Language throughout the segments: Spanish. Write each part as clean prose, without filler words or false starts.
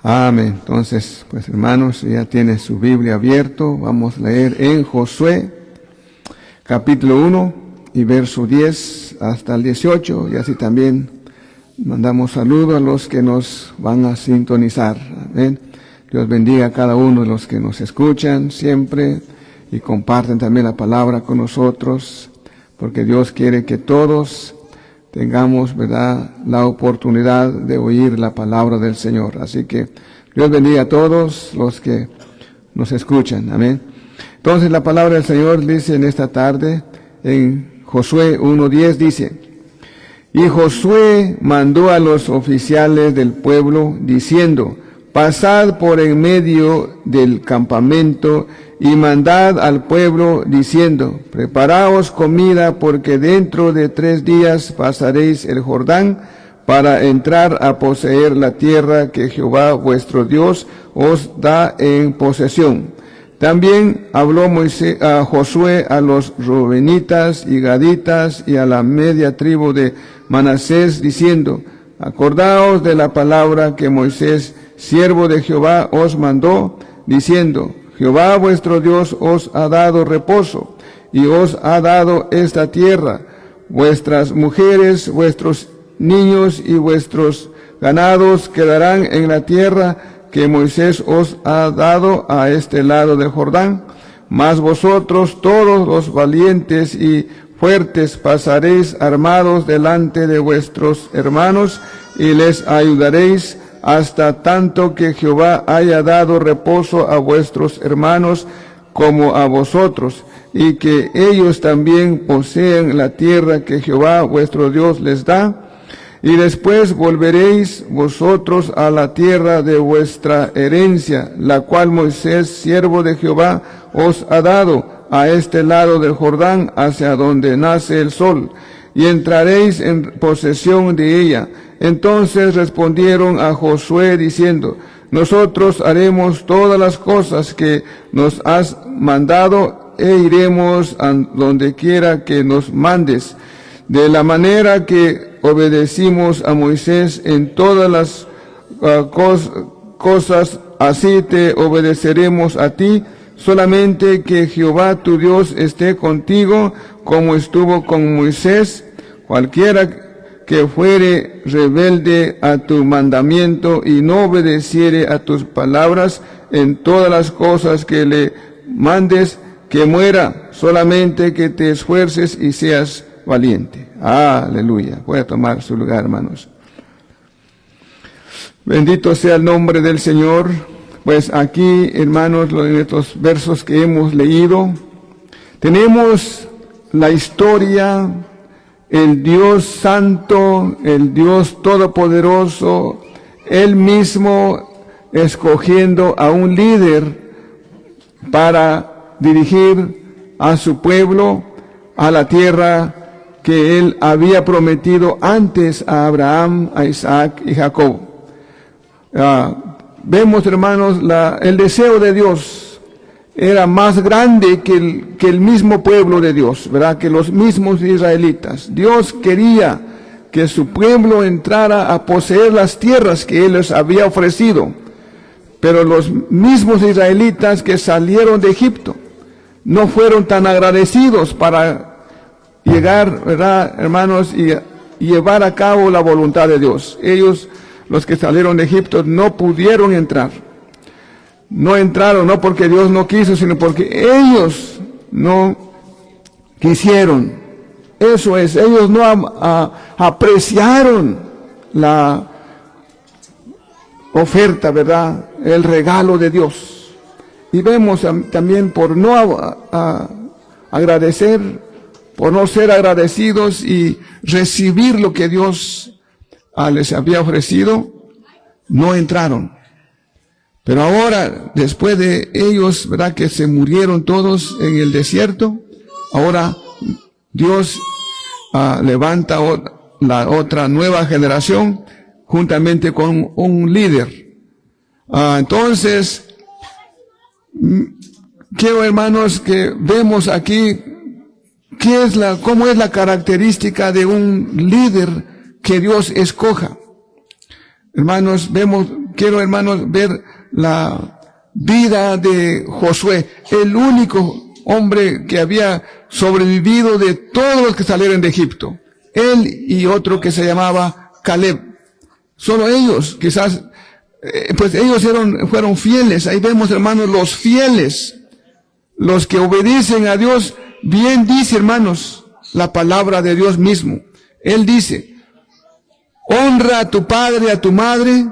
Amén. Entonces, pues hermanos, ya tiene su Biblia abierto. Vamos a leer en Josué, capítulo 1 y verso 10 hasta el 18. Y así también mandamos saludos a los que nos van a sintonizar. Amén. Dios bendiga a cada uno de los que nos escuchan siempre y comparten también la palabra con nosotros, porque Dios quiere que todos tengamos, ¿verdad?, la oportunidad de oír la palabra del Señor. Así que Dios bendiga a todos los que nos escuchan. Amén. Entonces la palabra del Señor dice en esta tarde, en Josué 1:10 dice: Y Josué mandó a los oficiales del pueblo diciendo: Pasad por en medio del campamento y mandad al pueblo diciendo: Preparaos comida, porque dentro de 3 días pasaréis el Jordán para entrar a poseer la tierra que Jehová vuestro Dios os da en posesión. También habló Josué a los rubenitas y gaditas y a la media tribu de Manasés diciendo: Acordaos de la palabra que Moisés, siervo de Jehová, os mandó, diciendo: Jehová vuestro Dios os ha dado reposo, y os ha dado esta tierra. Vuestras mujeres, vuestros niños y vuestros ganados quedarán en la tierra que Moisés os ha dado a este lado del Jordán. Mas vosotros, todos los valientes y fuertes, pasaréis armados delante de vuestros hermanos y les ayudaréis, hasta tanto que Jehová haya dado reposo a vuestros hermanos como a vosotros, y que ellos también posean la tierra que Jehová vuestro Dios les da. Y después volveréis vosotros a la tierra de vuestra herencia, la cual Moisés, siervo de Jehová, os ha dado a este lado del Jordán, hacia donde nace el sol, y entraréis en posesión de ella. Entonces respondieron a Josué diciendo: Nosotros haremos todas las cosas que nos has mandado, e iremos a donde quiera que nos mandes. De la manera que obedecimos a Moisés en todas las cosas, así te obedeceremos a ti. Solamente que Jehová tu Dios esté contigo, como estuvo con Moisés. Cualquiera que fuere rebelde a tu mandamiento y no obedeciere a tus palabras en todas las cosas que le mandes, que muera. Solamente que te esfuerces y seas valiente. Aleluya. Voy a tomar su lugar, hermanos. Bendito sea el nombre del Señor. Pues aquí, hermanos, en estos versos que hemos leído, tenemos la historia, el Dios Santo, el Dios Todopoderoso, Él mismo escogiendo a un líder para dirigir a su pueblo a la tierra que Él había prometido antes a Abraham, a Isaac y Jacob. Vemos, hermanos, el deseo de Dios era más grande que el mismo pueblo de Dios, ¿verdad? Que los mismos israelitas. Dios quería que su pueblo entrara a poseer las tierras que Él les había ofrecido. Pero los mismos israelitas que salieron de Egipto no fueron tan agradecidos para llegar, ¿verdad, hermanos, y llevar a cabo la voluntad de Dios. Ellos, los que salieron de Egipto, no pudieron entrar. No entraron, no porque Dios no quiso, sino porque ellos no quisieron. Eso es, ellos no apreciaron la oferta, ¿verdad?, el regalo de Dios. Y vemos también por no agradecer, por no ser agradecidos y recibir lo que Dios les había ofrecido, no entraron. Pero ahora, después de ellos, ¿verdad?, que se murieron todos en el desierto, ahora Dios levanta la otra nueva generación juntamente con un líder. Entonces, quiero, hermanos, que vemos aquí cómo es la característica de un líder que Dios escoja. Hermanos, vemos quiero, hermanos, ver la vida de Josué, el único hombre que había sobrevivido de todos los que salieron de Egipto. Él y otro que se llamaba Caleb. Solo ellos, quizás, pues ellos fueron fieles. Ahí vemos, hermanos, los fieles, los que obedecen a Dios. Bien dice, hermanos, la palabra de Dios mismo. Él dice, honra a tu padre y a tu madre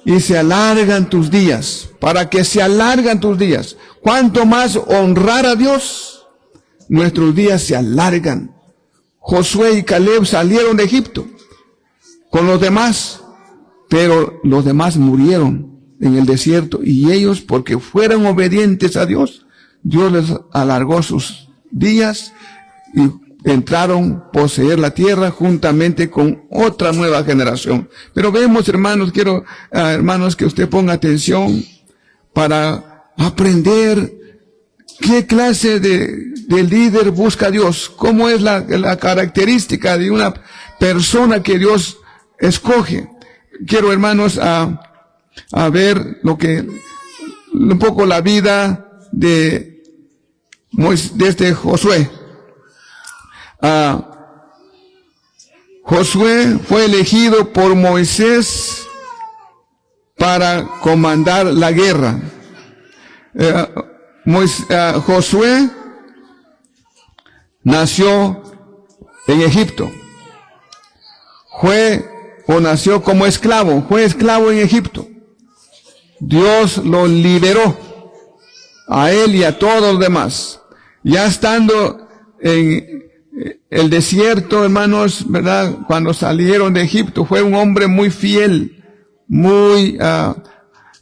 y se alargan tus días. Para que se alargan tus días. Cuanto más honrar a Dios, nuestros días se alargan. Josué y Caleb salieron de Egipto con los demás, pero los demás murieron en el desierto y ellos, porque fueron obedientes a Dios, Dios les alargó sus días y entraron a poseer la tierra juntamente con otra nueva generación. Pero vemos, hermanos, quiero, hermanos, que usted ponga atención para aprender qué clase de líder busca Dios, cómo es la característica de una persona que Dios escoge. Quiero, hermanos, a ver un poco la vida de este Josué. Josué fue elegido por Moisés para comandar la guerra. Josué nació en Egipto. Nació como esclavo, fue esclavo en Egipto. Dios lo liberó a él y a todos los demás. Ya estando en el desierto, hermanos, ¿verdad? Cuando salieron de Egipto, fue un hombre muy fiel, muy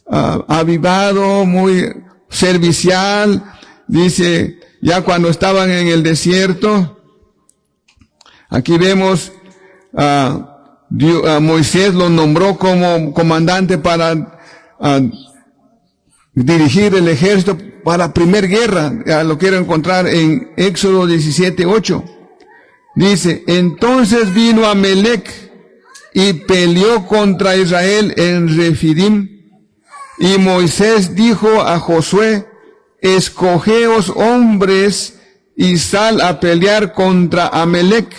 avivado, muy servicial. Dice, ya cuando estaban en el desierto, aquí vemos, Moisés lo nombró como comandante para dirigir el ejército para primer guerra. Lo quiero encontrar en Éxodo 17:8. Dice, entonces vino Amalec y peleó contra Israel en Refidim. Y Moisés dijo a Josué, escogeos hombres y sal a pelear contra Amalec.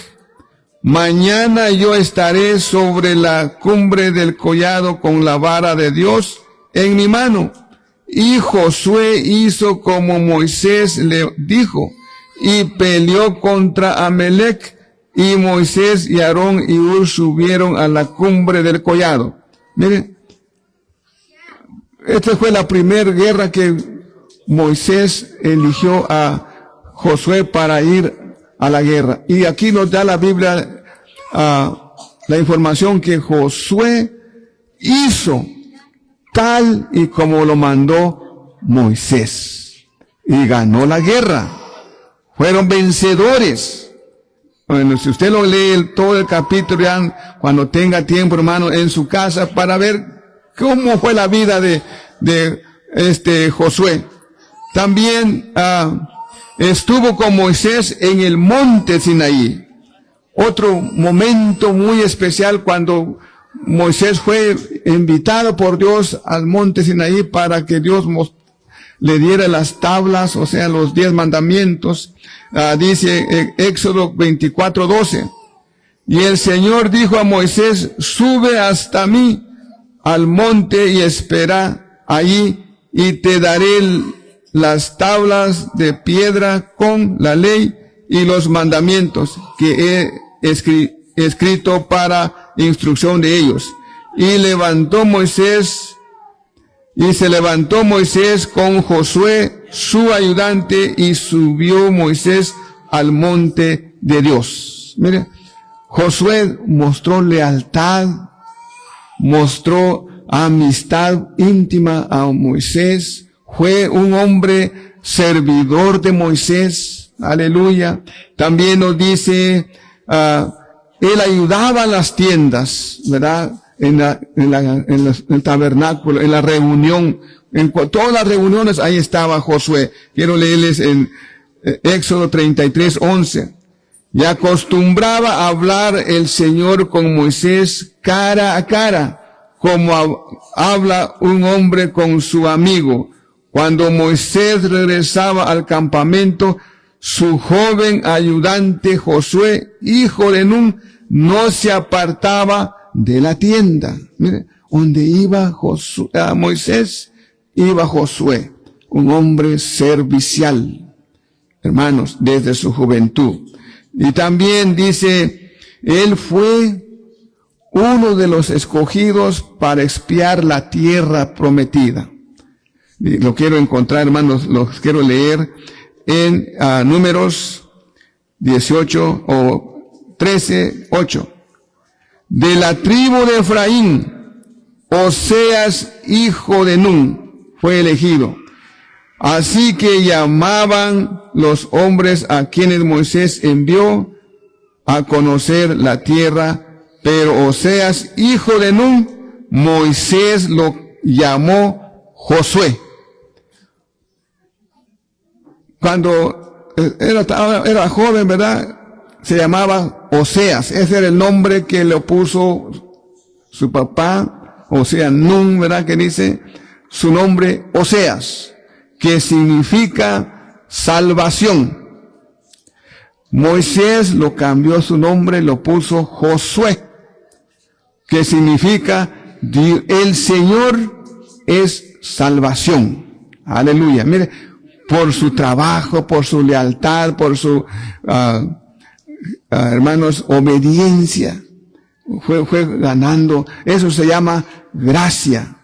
Mañana yo estaré sobre la cumbre del collado con la vara de Dios en mi mano. Y Josué hizo como Moisés le dijo, y peleó contra Amalec, y Moisés y Aarón y Hur subieron a la cumbre del collado. Miren, esta fue la primera guerra que Moisés eligió a Josué para ir a la guerra. Y aquí nos da la Biblia la información que Josué hizo tal y como lo mandó Moisés. Y ganó la guerra. Fueron vencedores. Bueno, si usted lo lee todo el capítulo, ya cuando tenga tiempo, hermano, en su casa, para ver cómo fue la vida de Josué. También estuvo con Moisés en el monte Sinaí. Otro momento muy especial cuando Moisés fue invitado por Dios al monte Sinaí para que Dios le diera las tablas, o sea, los 10 mandamientos. Dice Éxodo 24:12. Y el Señor dijo a Moisés, sube hasta mí al monte y espera allí, y te daré las tablas de piedra con la ley y los mandamientos que he escrito para instrucción de ellos. Y se levantó Moisés con Josué, su ayudante, y subió Moisés al monte de Dios. Mire, Josué mostró lealtad, mostró amistad íntima a Moisés, fue un hombre servidor de Moisés, aleluya. También nos dice, él ayudaba a las tiendas, ¿verdad? En el tabernáculo, en la reunión, en todas las reuniones, ahí estaba Josué. Quiero leerles en Éxodo 33:11. Y acostumbraba a hablar el Señor con Moisés cara a cara, como habla un hombre con su amigo. Cuando Moisés regresaba al campamento, su joven ayudante Josué, hijo de Nun, no se apartaba de la tienda. Mire, donde iba Moisés, iba Josué, un hombre servicial, hermanos, desde su juventud. Y también dice, él fue uno de los escogidos para expiar la tierra prometida. Lo quiero encontrar, hermanos, lo quiero leer en Números 18 o 13, 8. De la tribu de Efraín, Oseas, hijo de Nun, fue elegido. Así que llamaban los hombres a quienes Moisés envió a conocer la tierra, pero Oseas, hijo de Nun, Moisés lo llamó Josué. Cuando era joven, ¿verdad? Se llamaba Oseas. Ese era el nombre que le puso su papá, o sea, Nun, ¿verdad? Que dice su nombre Oseas, que significa salvación. Moisés lo cambió su nombre, lo puso Josué, que significa el Señor es salvación. Aleluya. Mire, por su trabajo, por su lealtad, por su, hermanos, obediencia, fue ganando. Eso se llama gracia.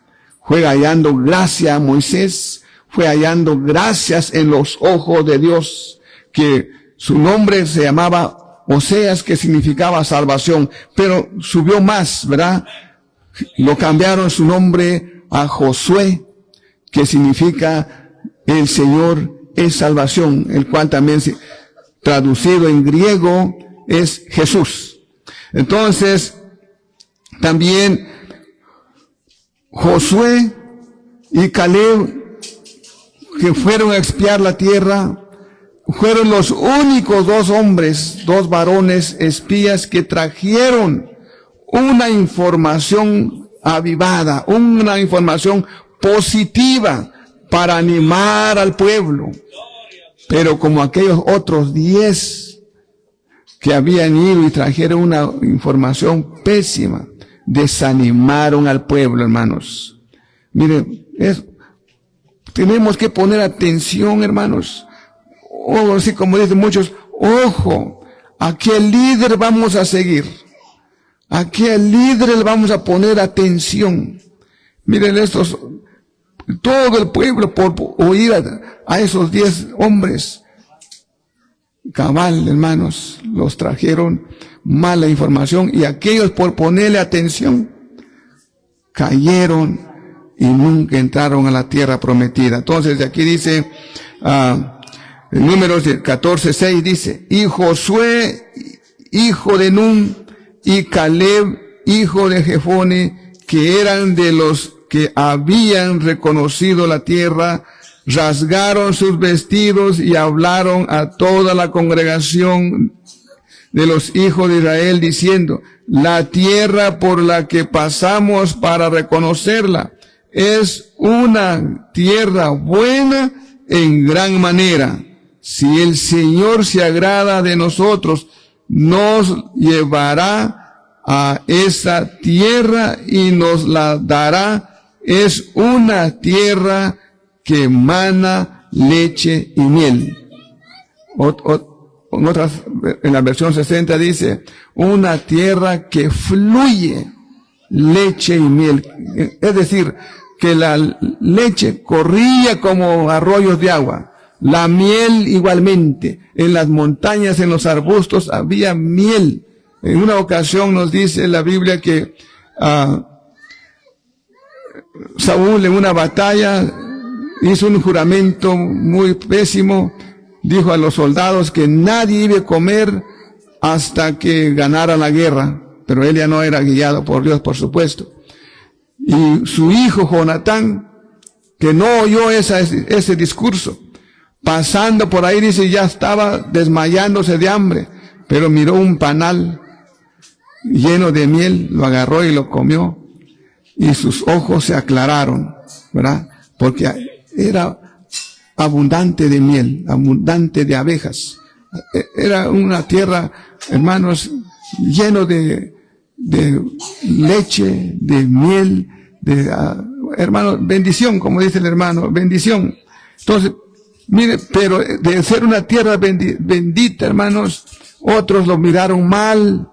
Fue hallando gracia a Moisés, fue hallando gracias en los ojos de Dios, que su nombre se llamaba Oseas, que significaba salvación, pero subió más, ¿verdad? Lo cambiaron su nombre a Josué, que significa el Señor es salvación, el cual también traducido en griego es Jesús. Entonces, también Josué y Caleb, que fueron a expiar la tierra, fueron los únicos dos hombres, dos varones espías que trajeron una información avivada, una información positiva para animar al pueblo. Pero como aquellos otros 10 que habían ido y trajeron una información pésima, desanimaron al pueblo, hermanos. Miren, tenemos que poner atención, hermanos. O así como dicen muchos, ojo, ¿a qué líder vamos a seguir? ¿A qué líder le vamos a poner atención? Miren todo el pueblo por oír a esos 10 hombres. Cabal, hermanos, los trajeron mala información y aquellos por ponerle atención cayeron y nunca entraron a la tierra prometida. Entonces de aquí dice, en Números 14:6 dice, y Josué, hijo de Nun, y Caleb, hijo de Jefone, que eran de los que habían reconocido la tierra, rasgaron sus vestidos y hablaron a toda la congregación de los hijos de Israel diciendo, la tierra por la que pasamos para reconocerla es una tierra buena en gran manera. Si el Señor se agrada de nosotros, nos llevará a esa tierra y nos la dará. Es una tierra que emana leche y miel. En la versión 60 dice, una tierra que fluye leche y miel. Es decir, que la leche corría como arroyos de agua. La miel igualmente. En las montañas, en los arbustos había miel. En una ocasión nos dice la Biblia que Saúl en una batalla hizo un juramento muy pésimo. Dijo a los soldados que nadie iba a comer hasta que ganara la guerra. Pero él ya no era guiado por Dios, por supuesto. Y su hijo Jonatán, que no oyó ese discurso, pasando por ahí, dice, ya estaba desmayándose de hambre, pero miró un panal lleno de miel, lo agarró y lo comió. y sus ojos se aclararon, ¿verdad? Porque era abundante de miel, abundante de abejas. Era una tierra, hermanos, lleno de leche, de miel, hermano, bendición, como dice el hermano, bendición. Entonces, mire, pero de ser una tierra bendita, hermanos, otros lo miraron mal.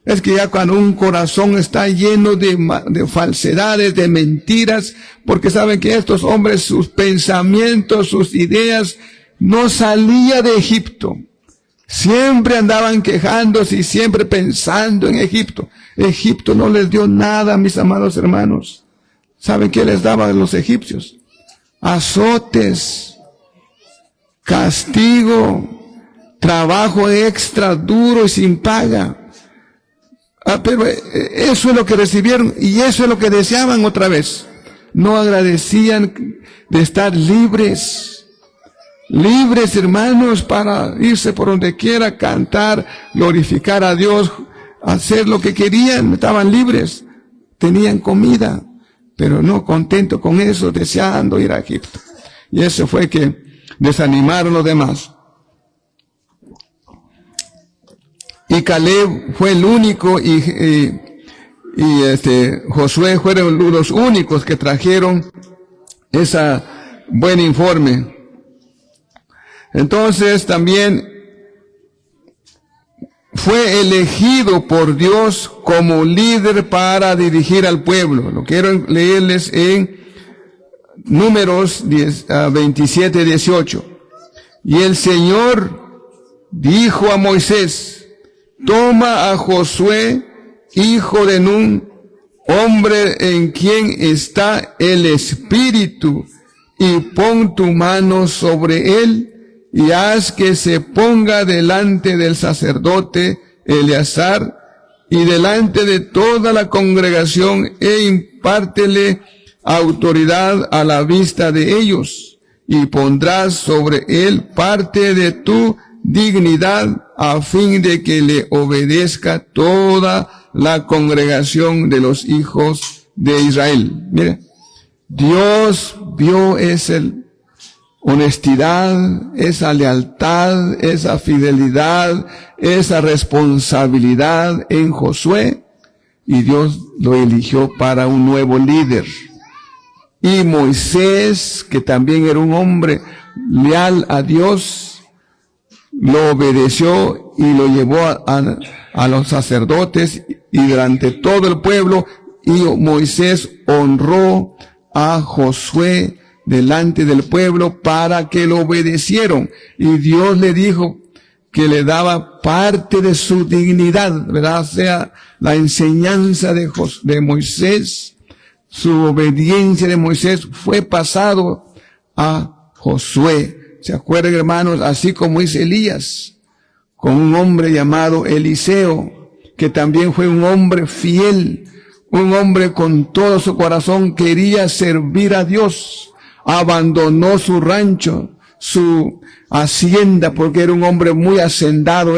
Es que ya cuando un corazón está lleno de falsedades, de mentiras, porque saben que estos hombres, sus pensamientos, sus ideas, no salía de Egipto. Siempre andaban quejándose y siempre pensando en Egipto. Egipto no les dio nada, mis amados hermanos. ¿Saben qué les daban a los egipcios? Azotes, castigo, trabajo extra duro y sin paga. Pero eso es lo que recibieron y eso es lo que deseaban otra vez. No agradecían de estar libres. Libres, hermanos, para irse por donde quiera, cantar, glorificar a Dios, hacer lo que querían. Estaban libres. Tenían comida, pero no contentos con eso, deseando ir a Egipto. Y eso fue que desanimaron los demás. Y Caleb fue el único y Josué fueron los únicos que trajeron ese buen informe. Entonces también fue elegido por Dios como líder para dirigir al pueblo. Lo quiero leerles en Números 27, 18. Y el Señor dijo a Moisés: toma a Josué, hijo de Nun, hombre en quien está el Espíritu, y pon tu mano sobre él, y haz que se ponga delante del sacerdote Eleazar, y delante de toda la congregación, e impártele autoridad a la vista de ellos, y pondrás sobre él parte de tu dignidad, a fin de que le obedezca toda la congregación de los hijos de Israel. Mire, Dios vio esa honestidad, esa lealtad, esa fidelidad, esa responsabilidad en Josué, y Dios lo eligió para un nuevo líder. Y Moisés, que también era un hombre leal a Dios, lo obedeció y lo llevó a los sacerdotes y delante de todo el pueblo, y Moisés honró a Josué delante del pueblo para que lo obedecieron, y Dios le dijo que le daba parte de su dignidad, ¿verdad? O sea, la enseñanza de Moisés, su obediencia de Moisés fue pasado a Josué. ¿Se acuerdan, hermanos? Así como hizo Elías con un hombre llamado Eliseo, que también fue un hombre fiel, un hombre con todo su corazón quería servir a Dios. Abandonó su rancho, su hacienda, porque era un hombre muy hacendado.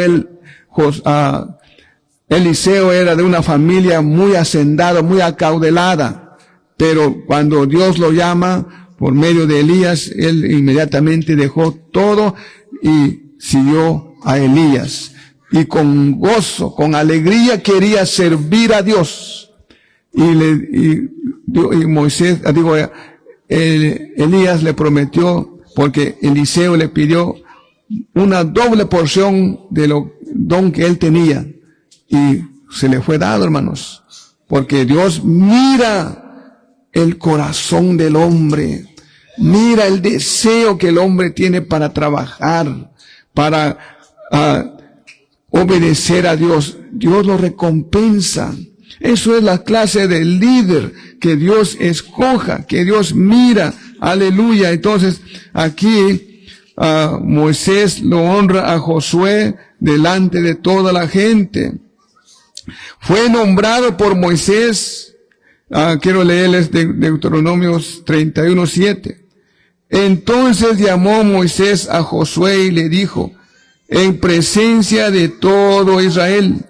Eliseo era de una familia muy hacendada, muy acaudalada, pero cuando Dios lo llama por medio de Elías, él inmediatamente dejó todo y siguió a Elías. Y con gozo, con alegría quería servir a Dios. Elías le prometió, porque Eliseo le pidió una doble porción de lo don que él tenía. Y se le fue dado, hermanos. Porque Dios mira el corazón del hombre. Mira el deseo que el hombre tiene para trabajar, para obedecer a Dios. Dios lo recompensa. Eso es la clase de líder que Dios escoja, que Dios mira. Aleluya. Entonces, aquí Moisés lo honra a Josué delante de toda la gente. Fue nombrado por Moisés, quiero leerles de Deuteronomios 31:7. Entonces llamó Moisés a Josué y le dijo, en presencia de todo Israel,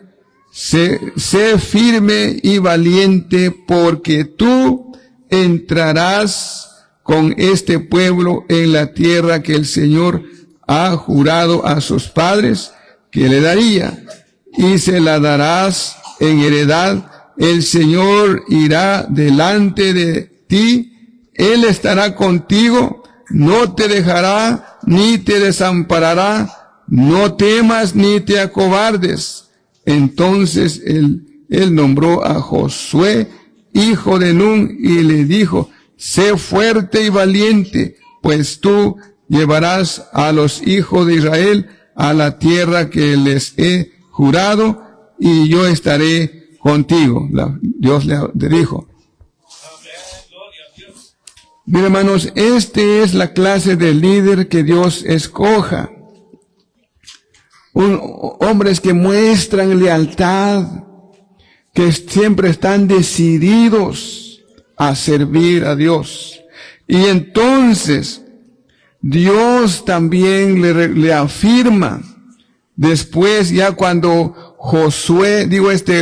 sé firme y valiente, porque tú entrarás con este pueblo en la tierra que el Señor ha jurado a sus padres que le daría, y se la darás en heredad. El Señor irá delante de ti, Él estará contigo, no te dejará ni te desamparará, no temas ni te acobardes. Entonces él nombró a Josué, hijo de Nun, y le dijo: sé fuerte y valiente, pues tú llevarás a los hijos de Israel a la tierra que les he jurado, y yo estaré contigo. Dios le dijo. Bien, hermanos, este es la clase de líder que Dios escoja. Hombres que muestran lealtad, que siempre están decididos a servir a Dios. Y entonces Dios también le afirma, después ya cuando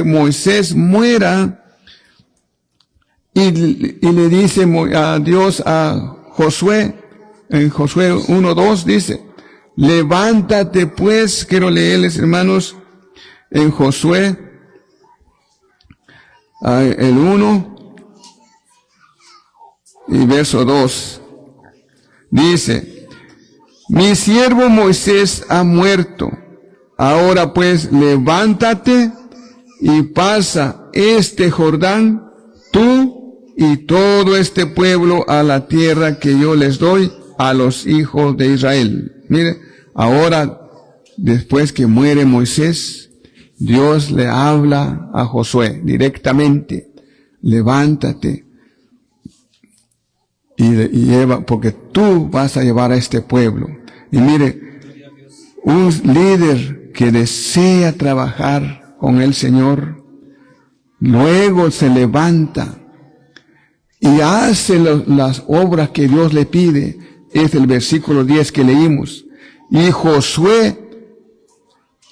Moisés muera, y le dice a Dios a Josué, en Josué 1:2 dice: levántate pues, quiero leerles, hermanos, en Josué, el 1 y verso 2. Dice: mi siervo Moisés ha muerto. Ahora pues, levántate y pasa este Jordán, tú y todo este pueblo, a la tierra que yo les doy a los hijos de Israel. Mire, ahora, después que muere Moisés, Dios le habla a Josué directamente: levántate y lleva, porque tú vas a llevar a este pueblo. Y mire, un líder que desea trabajar con el Señor, luego se levanta y hace las obras que Dios le pide. Es el versículo 10 que leímos. Y Josué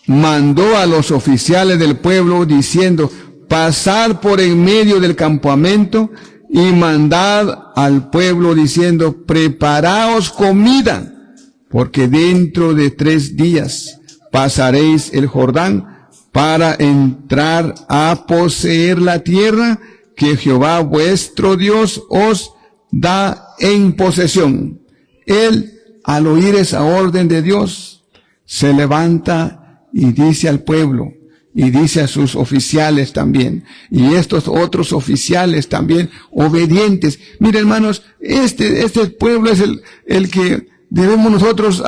mandó a los oficiales del pueblo diciendo: pasad por en medio del campamento y mandad al pueblo diciendo: preparaos comida, porque dentro de 3 días pasaréis el Jordán para entrar a poseer la tierra que Jehová vuestro Dios os da en posesión. Él, al oír esa orden de Dios, se levanta y dice al pueblo, y dice a sus oficiales también, y estos otros oficiales también obedientes. Miren, hermanos, este pueblo es el que debemos nosotros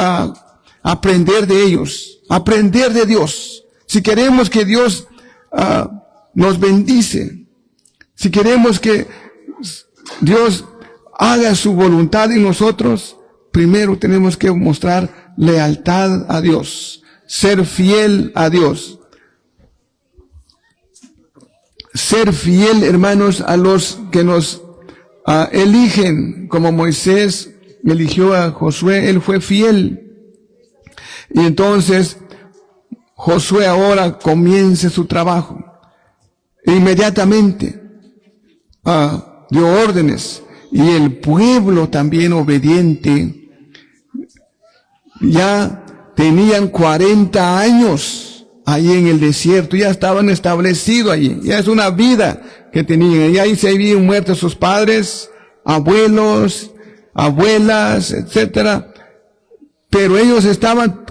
aprender de ellos, aprender de Dios. Si queremos que Dios nos bendice, si queremos que Dios haga su voluntad en nosotros, primero tenemos que mostrar lealtad a Dios, ser fiel a Dios. Ser fiel, hermanos, a los que nos eligen, como Moisés eligió a Josué, él fue fiel. Y entonces Josué ahora comienza su trabajo. Inmediatamente dio órdenes, y el pueblo también obediente. Ya tenían 40 años allí en el desierto, ya estaban establecidos allí, ya es una vida que tenían, y ahí se habían muerto sus padres, abuelos, abuelas, etcétera, pero ellos estaban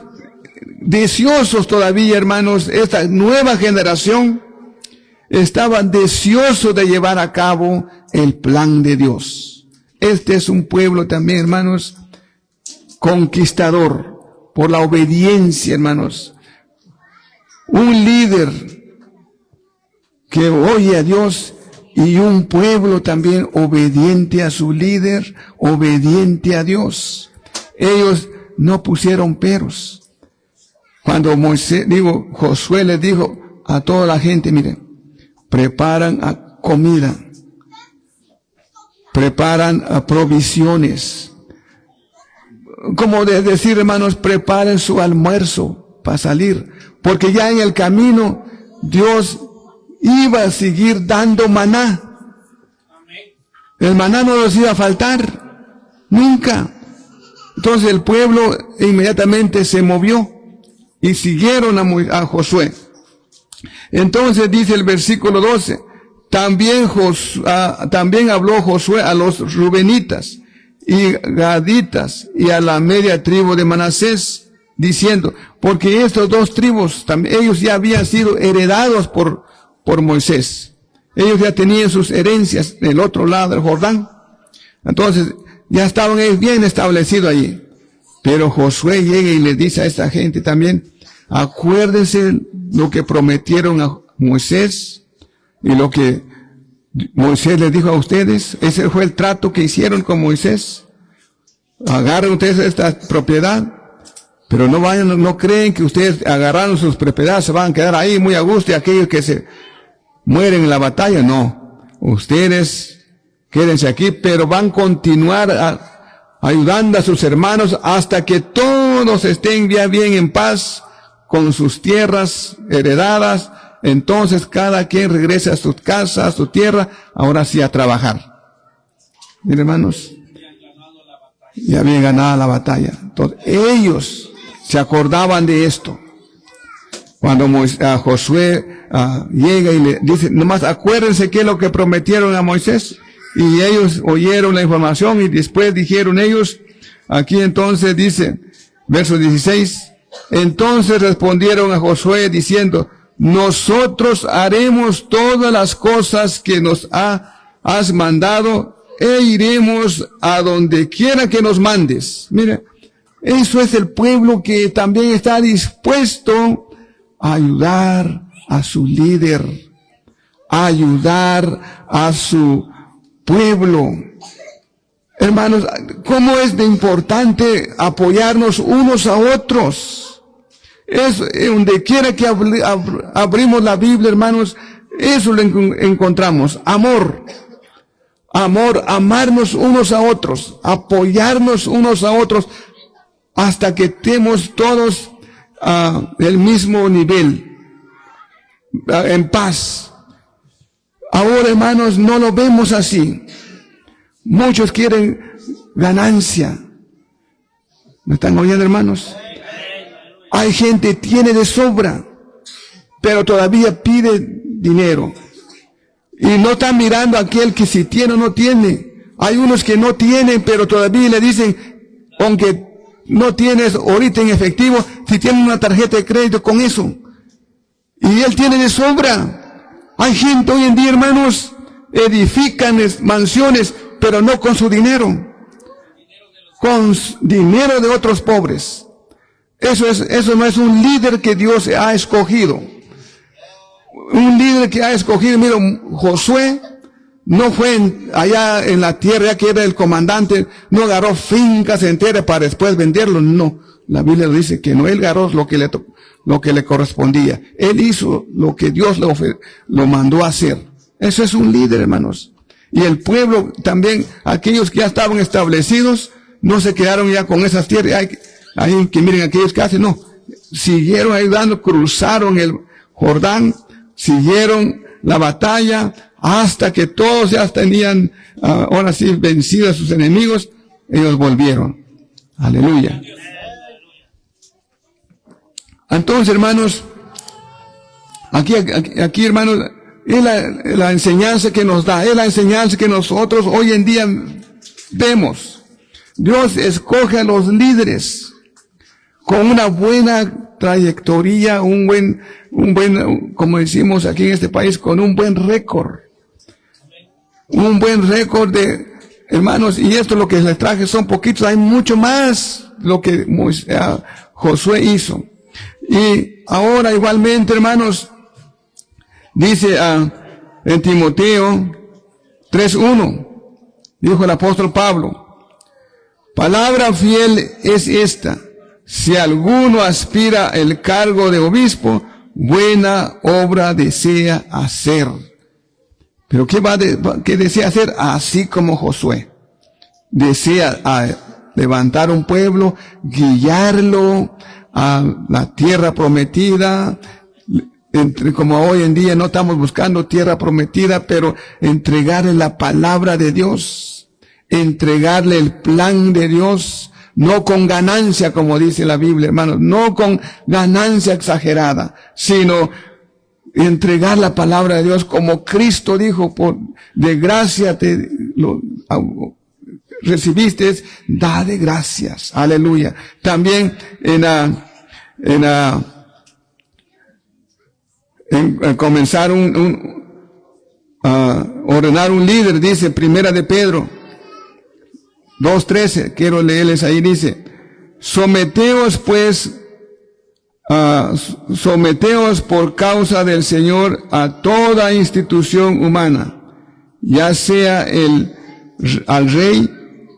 deseosos todavía, hermanos. Esta nueva generación estaban deseosos de llevar a cabo el plan de Dios. Este es un pueblo también, hermanos, conquistador por la obediencia, hermanos. Un líder que oye a Dios, y un pueblo también obediente a su líder, obediente a Dios. Ellos no pusieron peros. Cuando Josué les dijo a toda la gente: miren, preparan comida, preparan provisiones. Como de decir, hermanos, preparen su almuerzo para salir, porque ya en el camino Dios iba a seguir dando maná. El maná no nos iba a faltar, nunca. Entonces el pueblo inmediatamente se movió y siguieron a Josué. Entonces dice el versículo 12, también habló Josué a los rubenitas y gaditas y a la media tribu de Manasés, diciendo, porque estos dos tribus, ellos ya habían sido heredados por Moisés. Ellos ya tenían sus herencias del otro lado del Jordán. Entonces, ya estaban ellos bien establecidos allí. Pero Josué llega y le dice a esta gente también, acuérdense lo que prometieron a Moisés y lo que Moisés les dijo a ustedes. Ese fue el trato que hicieron con Moisés. Agarren ustedes esta propiedad, pero no creen que ustedes agarraron sus propiedades, se van a quedar ahí muy a gusto y aquellos que se mueren en la batalla, no. Ustedes quédense aquí, pero van a continuar ayudando a sus hermanos hasta que todos estén ya bien en paz con sus tierras heredadas. Entonces cada quien regrese a su casa, a su tierra, ahora sí a trabajar. Miren, hermanos, ya habían ganado la batalla. Entonces ellos se acordaban de esto. Cuando Josué llega y le dice, nomás acuérdense qué es lo que prometieron a Moisés. Y ellos oyeron la información y después dijeron ellos, aquí entonces dice, verso 16, entonces respondieron a Josué diciendo, nosotros haremos todas las cosas que nos has mandado e iremos a donde quiera que nos mandes. Mira, eso es el pueblo que también está dispuesto a ayudar a su líder, a ayudar a su pueblo. Hermanos, ¿cómo es de importante apoyarnos unos a otros? Es donde quiera que abrimos la Biblia, hermanos, eso lo encontramos. Amor, amarnos unos a otros, apoyarnos unos a otros, hasta que estemos todos del mismo nivel, en paz. Ahora, hermanos, no lo vemos así. Muchos quieren ganancia. ¿Me están oyendo, hermanos? Hay gente que tiene de sobra, pero todavía pide dinero. Y no están mirando a aquel que si tiene o no tiene. Hay unos que no tienen, pero todavía le dicen, aunque no tienes ahorita en efectivo, si tienes una tarjeta de crédito con eso. Y él tiene de sobra. Hay gente hoy en día, hermanos, edifican mansiones, pero no con su dinero. Con dinero de otros pobres. Eso no es un líder que Dios ha escogido. Un líder que ha escogido, mira, Josué no fue allá en la tierra, ya que era el comandante, no agarró fincas enteras para después venderlo, no. La Biblia dice que no, él agarró lo que le correspondía. Él hizo lo que Dios lo mandó a hacer. Eso es un líder, hermanos. Y el pueblo también, aquellos que ya estaban establecidos, no se quedaron ya con esas tierras. Ahí que miren aquellos que hacen, no. Siguieron ayudando, cruzaron el Jordán, siguieron la batalla, hasta que todos ya tenían, ahora sí, vencidos a sus enemigos, ellos volvieron. Aleluya. Entonces, hermanos, aquí, hermanos, es la enseñanza que nos da, es la enseñanza que nosotros hoy en día vemos. Dios escoge a los líderes con una buena trayectoria, un buen, como decimos aquí en este país, con un buen récord. Un buen récord de, hermanos, y esto lo que les traje son poquitos, hay mucho más lo que Josué hizo. Y ahora igualmente, hermanos, dice en Timoteo 3:1, dijo el apóstol Pablo, palabra fiel es esta, si alguno aspira el cargo de obispo, buena obra desea hacer. Pero ¿qué desea hacer? Así como Josué. Desea levantar un pueblo, guiarlo a la tierra prometida, como hoy en día no estamos buscando tierra prometida, pero entregarle la palabra de Dios, entregarle el plan de Dios, no con ganancia, como dice la Biblia, hermanos, no con ganancia exagerada, sino entregar la palabra de Dios como Cristo dijo, de gracia recibiste, da de gracias. Aleluya. También en comenzar ordenar un líder, dice Primera de Pedro 2:13, quiero leerles ahí, dice, someteos por causa del Señor a toda institución humana, ya sea al rey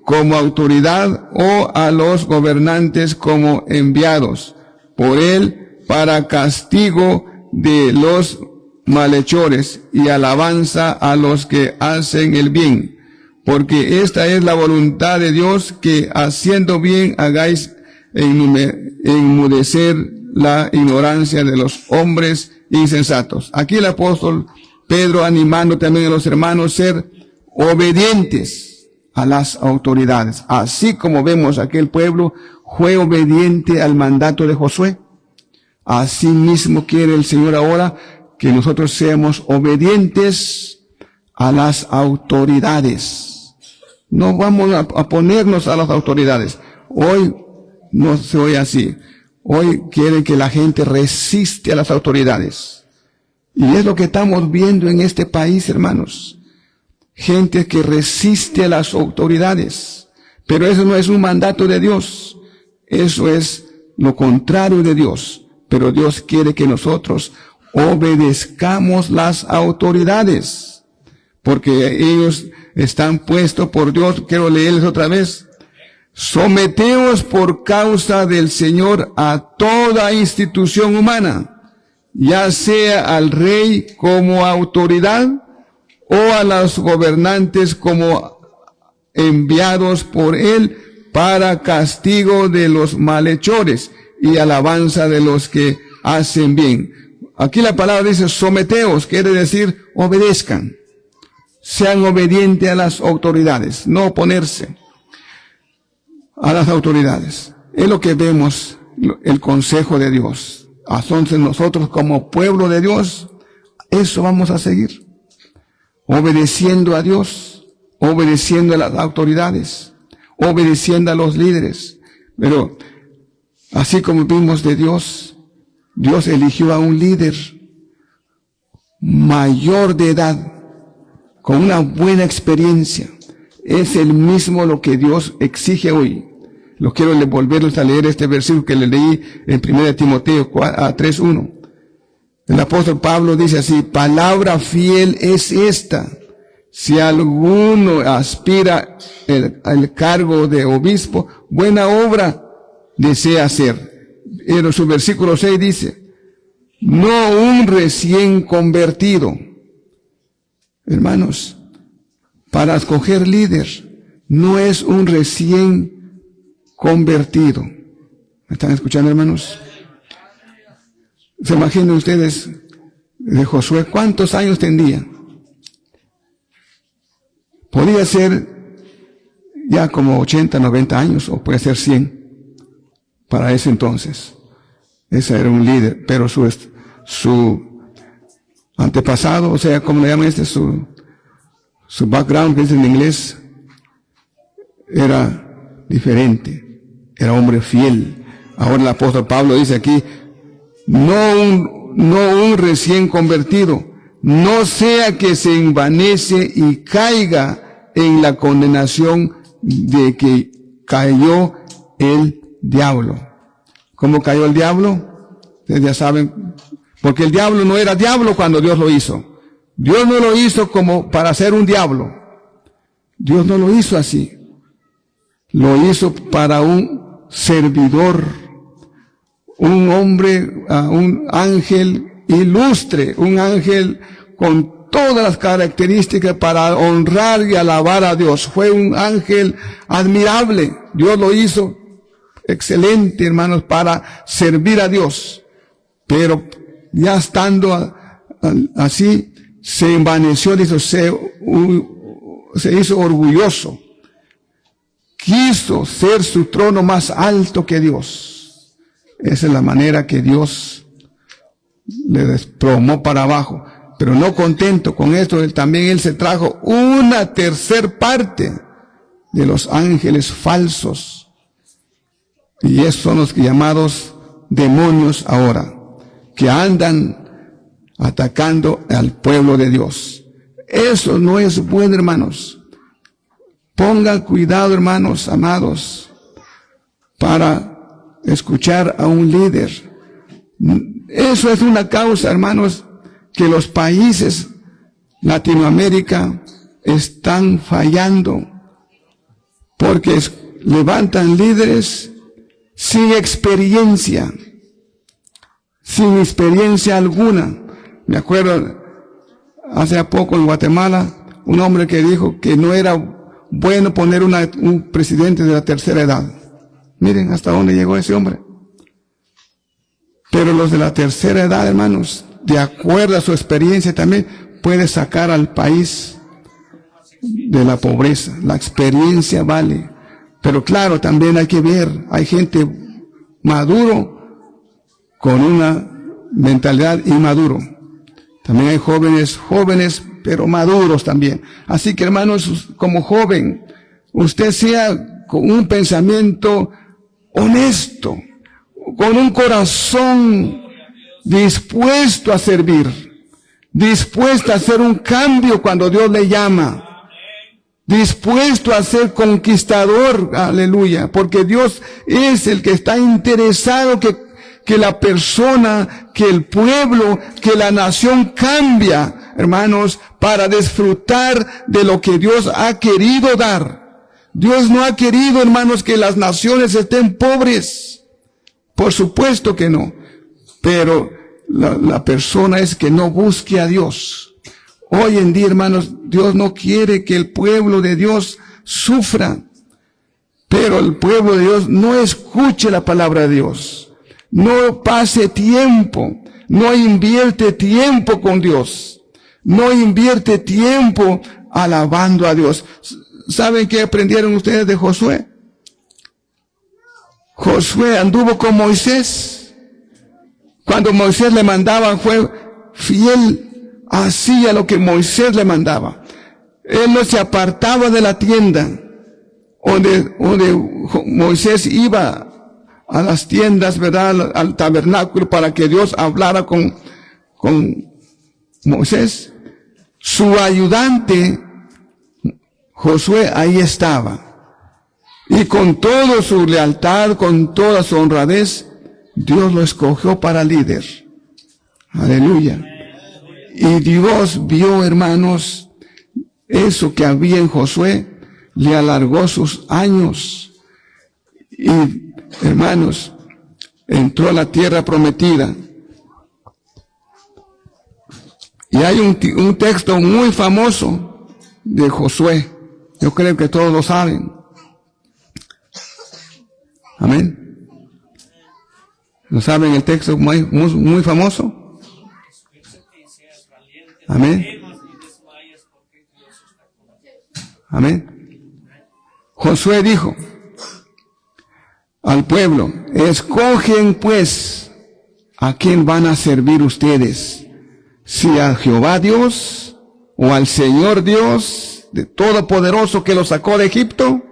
como autoridad o a los gobernantes como enviados por él para castigo de los malhechores y alabanza a los que hacen el bien. Porque esta es la voluntad de Dios, que haciendo bien hagáis enmudecer la ignorancia de los hombres insensatos. Aquí el apóstol Pedro animando también a los hermanos ser obedientes a las autoridades. Así como vemos aquel pueblo fue obediente al mandato de Josué. Así mismo quiere el Señor ahora que nosotros seamos obedientes a las autoridades. No vamos a ponernos a las autoridades. Hoy no soy así. Hoy quiere que la gente resiste a las autoridades. Y es lo que estamos viendo en este país, hermanos. Gente que resiste a las autoridades. Pero eso no es un mandato de Dios. Eso es lo contrario de Dios. Pero Dios quiere que nosotros obedezcamos las autoridades. Porque ellos están puestos por Dios. Quiero leerles otra vez. Someteos por causa del Señor a toda institución humana, ya sea al rey como autoridad o a los gobernantes como enviados por él para castigo de los malhechores y alabanza de los que hacen bien. Aquí la palabra dice someteos, quiere decir obedezcan. Sean obedientes a las autoridades, no oponerse a las autoridades. Es lo que vemos, el consejo de Dios. Entonces nosotros como pueblo de Dios, eso vamos a seguir. Obedeciendo a Dios, obedeciendo a las autoridades, obedeciendo a los líderes. Pero así como vimos de Dios, Dios eligió a un líder mayor de edad, con una buena experiencia. Es el mismo lo que Dios exige hoy. Lo quiero volverles a leer este versículo que le leí en 1 Timoteo 3:1. El apóstol Pablo dice así, palabra fiel es esta. Si alguno aspira al cargo de obispo, buena obra desea hacer. En su versículo 6 dice, no un recién convertido. Hermanos, para escoger líder, no es un recién convertido. ¿Me están escuchando, hermanos? ¿Se imaginan ustedes de Josué cuántos años tendría? Podría ser ya como 80, 90 años, o puede ser 100 para ese entonces. Ese era un líder, pero su antepasado, o sea, como le llaman su background, que es en inglés, era diferente, era hombre fiel. Ahora el apóstol Pablo dice aquí, no un recién convertido, no sea que se envanece y caiga en la condenación de que cayó el diablo. ¿Cómo cayó el diablo? Ustedes ya saben, porque el diablo no era diablo cuando Dios lo hizo. Dios no lo hizo como para ser un diablo. Dios no lo hizo así. Lo hizo para un servidor, un hombre, un ángel ilustre, un ángel con todas las características para honrar y alabar a Dios. Fue un ángel admirable. Dios lo hizo excelente, hermanos, para servir a Dios. Pero ya estando así, se envaneció, dice, se hizo orgulloso. Quiso ser su trono más alto que Dios. Esa es la manera que Dios le desplomó para abajo. Pero no contento con esto, él se trajo una tercer parte de los ángeles falsos. Y esos son los llamados demonios ahora, que andan atacando al pueblo de Dios. Eso no es bueno, hermanos. Pongan cuidado, hermanos amados, para escuchar a un líder. Eso es una causa, hermanos, que los países Latinoamérica están fallando, porque levantan líderes sin experiencia alguna. Me acuerdo hace poco en Guatemala, un hombre que dijo que no era bueno poner un presidente de la tercera edad. Miren hasta dónde llegó ese hombre. Pero los de la tercera edad, hermanos, de acuerdo a su experiencia también, puede sacar al país de la pobreza. La experiencia vale. Pero claro, también hay que ver, hay gente maduro con una mentalidad inmaduro. También hay jóvenes, pero maduros también. Así que, hermanos, como joven, usted sea con un pensamiento honesto, con un corazón dispuesto a servir, dispuesto a hacer un cambio cuando Dios le llama, dispuesto a ser conquistador, aleluya, porque Dios es el que está interesado que la persona, que el pueblo, que la nación cambia, hermanos, para disfrutar de lo que Dios ha querido dar. Dios no ha querido, hermanos, que las naciones estén pobres. Por supuesto que no. Pero la persona es que no busque a Dios. Hoy en día, hermanos, Dios no quiere que el pueblo de Dios sufra. Pero el pueblo de Dios no escuche la palabra de Dios. No pase tiempo. No invierte tiempo con Dios. No invierte tiempo alabando a Dios. ¿Saben qué aprendieron ustedes de Josué? Josué anduvo con Moisés. Cuando Moisés le mandaba, fue fiel, hacía lo que Moisés le mandaba. Él no se apartaba de la tienda donde Moisés iba a las tiendas, ¿verdad? Al tabernáculo para que Dios hablara con Moisés. Su ayudante, Josué, ahí estaba. Y con toda su lealtad, con toda su honradez, Dios lo escogió para líder. Aleluya. Y Dios vio, hermanos, eso que había en Josué, le alargó sus años. Y, hermanos, entró a la tierra prometida. Y hay un texto muy famoso de Josué. Yo creo que todos lo saben. Amén. ¿No saben el texto muy famoso? Amén. Amén. Josué dijo al pueblo: escogen pues a quién van a servir ustedes, si a Jehová Dios o al Señor Dios de Todopoderoso que los sacó de Egipto,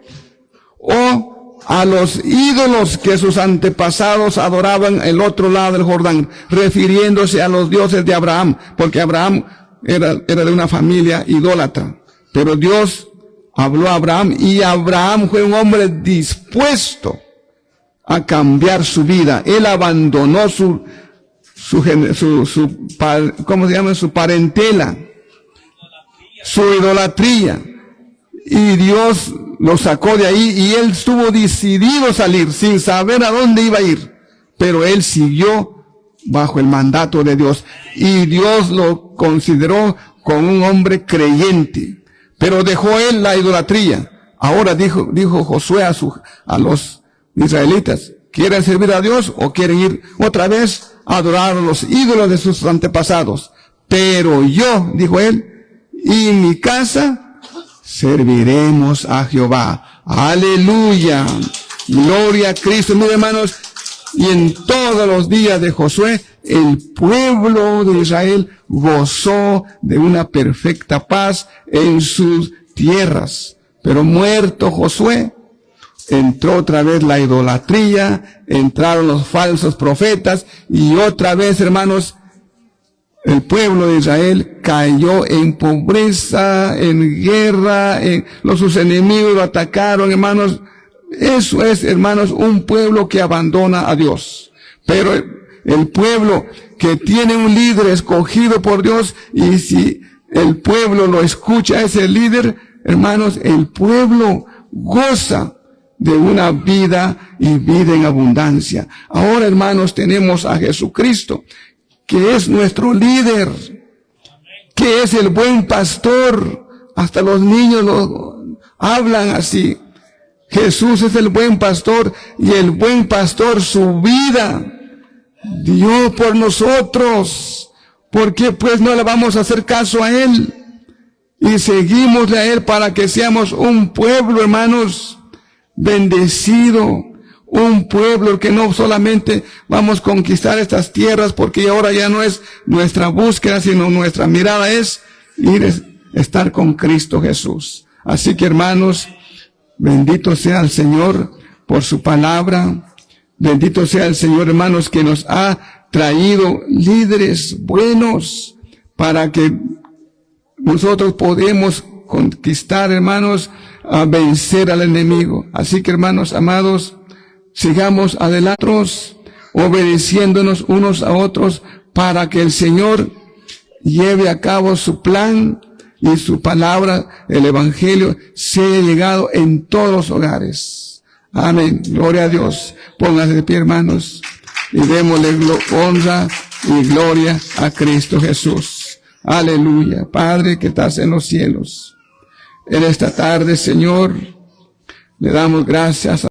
o a los ídolos que sus antepasados adoraban el otro lado del Jordán, refiriéndose a los dioses de Abraham, porque Abraham era de una familia idólatra. Pero Dios habló a Abraham y Abraham fue un hombre dispuesto a cambiar su vida. Él abandonó su parentela, su idolatría, y Dios lo sacó de ahí y él estuvo decidido a salir sin saber a dónde iba a ir, pero él siguió bajo el mandato de Dios y Dios lo consideró como un hombre creyente, pero dejó él la idolatría. Ahora dijo Josué a los israelitas: ¿quieren servir a Dios o quieren ir otra vez adoraron los ídolos de sus antepasados. Pero yo, dijo él, y mi casa serviremos a Jehová. Aleluya. Gloria a Cristo, mis hermanos. Y en todos los días de Josué, el pueblo de Israel gozó de una perfecta paz en sus tierras. Pero muerto Josué, entró otra vez la idolatría, entraron los falsos profetas y otra vez, hermanos, el pueblo de Israel cayó en pobreza, en guerra, sus enemigos lo atacaron, hermanos. Eso es, hermanos, un pueblo que abandona a Dios. Pero el pueblo que tiene un líder escogido por Dios, y si el pueblo lo escucha a ese líder, hermanos, el pueblo goza de una vida y vida en abundancia. Ahora, hermanos, tenemos a Jesucristo, que es nuestro líder, que es el buen pastor. Hasta los niños lo hablan así. Jesús es el buen pastor, y el buen pastor su vida dio por nosotros. ¿Por qué pues no le vamos a hacer caso a Él? Y seguimosle a Él para que seamos un pueblo, hermanos, bendecido. Un pueblo que no solamente vamos a conquistar estas tierras, porque ahora ya no es nuestra búsqueda, sino nuestra mirada es estar con Cristo Jesús. Así que, hermanos, bendito sea el Señor por su palabra. Bendito sea el Señor, hermanos, que nos ha traído líderes buenos para que nosotros podemos conquistar, hermanos, a vencer al enemigo. Así que, hermanos amados, sigamos adelante, obedeciéndonos unos a otros para que el Señor lleve a cabo su plan y su palabra, el Evangelio, sea llegado en todos los hogares. Amén. Gloria a Dios. Pónganse de pie, hermanos, y démosle honra y gloria a Cristo Jesús. Aleluya. Padre que estás en los cielos, en esta tarde, Señor, le damos gracias